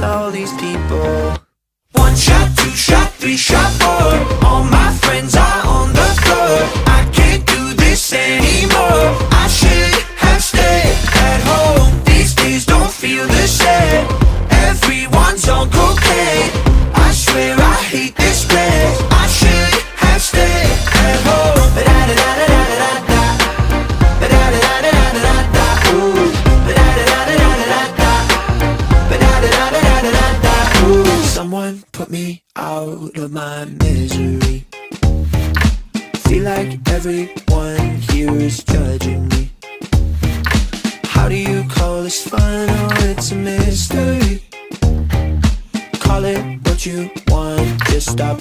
all these people. One shot, two shot, three shot, four. All my friends are on the floor. I can't do this anymore. I should have stayed at home. These days don't feel the same. Everyone's on cocaine. I swear I hate this place. I should have stayed at home. Ba-da-da-da-da-da-da-da. Ba-da-da-da-da-da-da-da. Ooh. Ba-da-da-da-da-da-da-da. Ba-da-da-da-da-da-da-da. Ooh. Someone put me out of my misery. Feel like everyone here is judging me. How do you call this fun? Oh, it's a mystery. Call it what you want, just stop